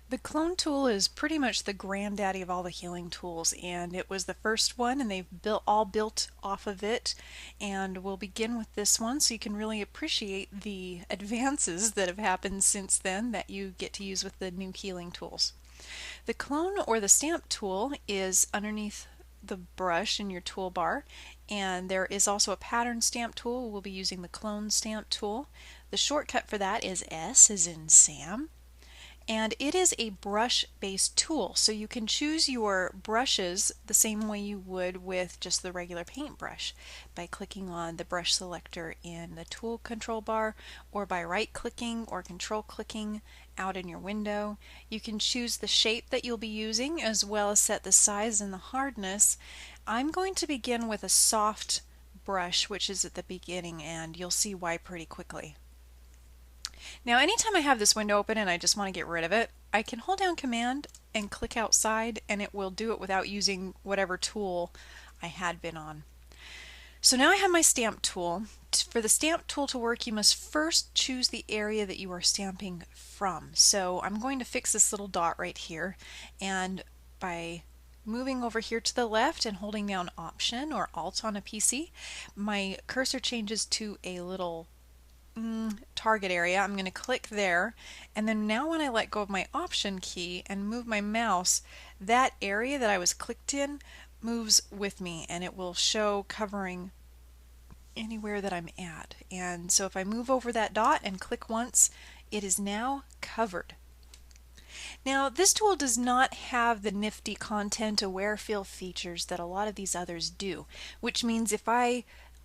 The clone tool is pretty much the granddaddy of all the healing tools, and it was the first one, and they've all built off of it. And we'll begin with this one so you can really appreciate the advances that have happened since then that you get to use with the new healing tools. The clone or the stamp tool is underneath the brush in your toolbar, and there is also a pattern stamp tool. We'll be using the clone stamp tool. The shortcut for that is S as in Sam. And it is a brush-based tool, so you can choose your brushes the same way you would with just the regular paintbrush by clicking on the brush selector in the tool control bar, or by right-clicking or control-clicking out in your window. You can choose the shape that you'll be using as well as set the size and the hardness. I'm going to begin with a soft brush, which is at the beginning, and you'll see why pretty quickly. Now anytime I have this window open and I just want to get rid of it, I can hold down Command and click outside, and it will do it without using whatever tool I had been on. So now I have my stamp tool. For the stamp tool to work, you must first choose the area that you are stamping from. So I'm going to fix this little dot right here, and by moving over here to the left and holding down Option or Alt on a PC, my cursor changes to a little target area. I'm going to click there, and then now when I let go of my Option key and move my mouse, that area that I was clicked in moves with me, and it will show covering anywhere that I'm at. And so if I move over that dot and click once, it is now covered. Now this tool does not have the nifty content aware fill features that a lot of these others do, which means if I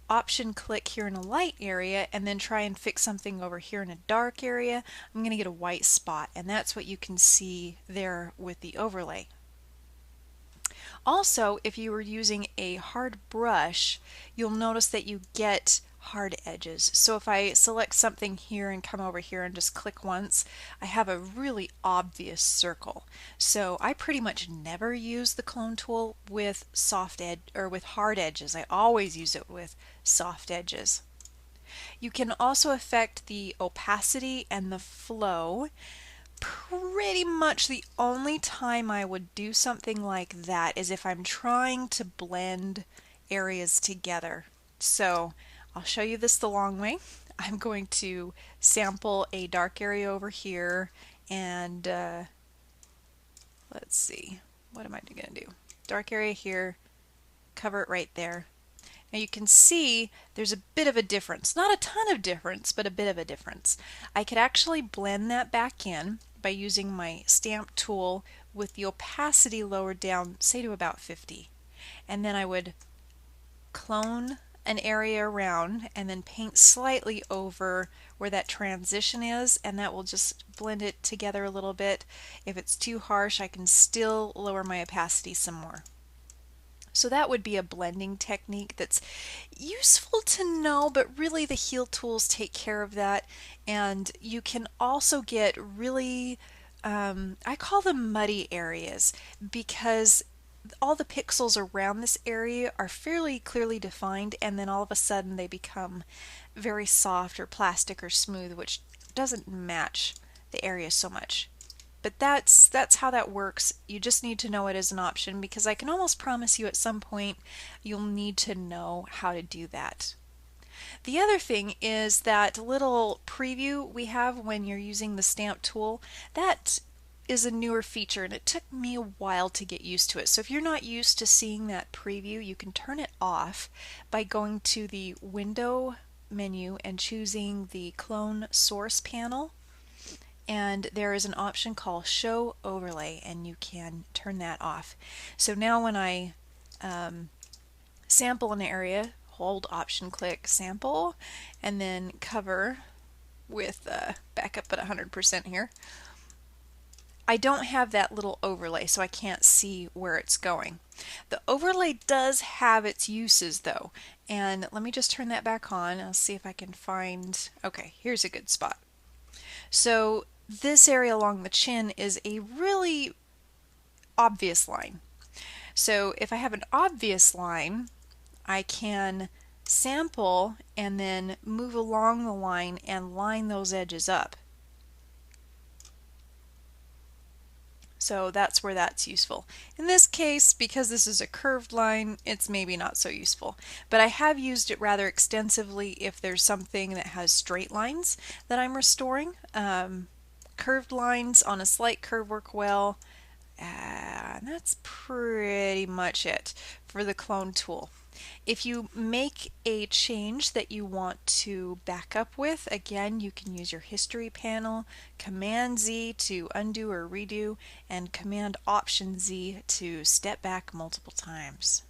Option click here in a light area and then try and fix something over here in a dark area, I'm going to get a white spot, and that's what you can see there with the overlay. Also, if you were using a hard brush, you'll notice that you get hard edges. So if I select something here and come over here and just click once, I have a really obvious circle. So I pretty much never use the clone tool with soft edge or with hard edges. I always use it with soft edges. You can also affect the opacity and the flow. Pretty much the only time I would do something like that is if I'm trying to blend areas together. So I'll show you this the long way. I'm going to sample a dark area over here, and let's see, what am I going to do? Dark area here, cover it right there. Now you can see there's a bit of a difference. Not a ton of difference, but a bit of a difference. I could actually blend that back in by using my stamp tool with the opacity lowered down, say to about 50. And then I would clone an area around and then paint slightly over where that transition is, and that will just blend it together a little bit. If it's too harsh, I can still lower my opacity some more. So that would be a blending technique that's useful to know, but really the heal tools take care of that. And you can also get really, I call them muddy areas, because all the pixels around this area are fairly clearly defined, and then all of a sudden they become very soft or plastic or smooth, which doesn't match the area so much. But that's how that works. You just need to know it as an option, because I can almost promise you at some point you'll need to know how to do that. The other thing is that little preview we have when you're using the stamp tool. That is a newer feature, and it took me a while to get used to it. So if you're not used to seeing that preview, you can turn it off by going to the window menu and choosing the clone source panel, and there is an option called show overlay, and you can turn that off. So now when I sample an area, hold Option click sample and then cover with back up at 100% here, I don't have that little overlay, so I can't see where it's going. The overlay does have its uses though, and let me just turn that back on. I'll see if I can find, okay, here's a good spot. So this area along the chin is a really obvious line. So if I have an obvious line, I can sample and then move along the line and line those edges up. So that's where that's useful. In this case, because this is a curved line, it's maybe not so useful. But I have used it rather extensively if there's something that has straight lines that I'm restoring. Curved lines on a slight curve work well. And that's pretty much it for the clone tool. If you make a change that you want to back up with, again, you can use your history panel, Command Z to undo or redo, and Command Option Z to step back multiple times.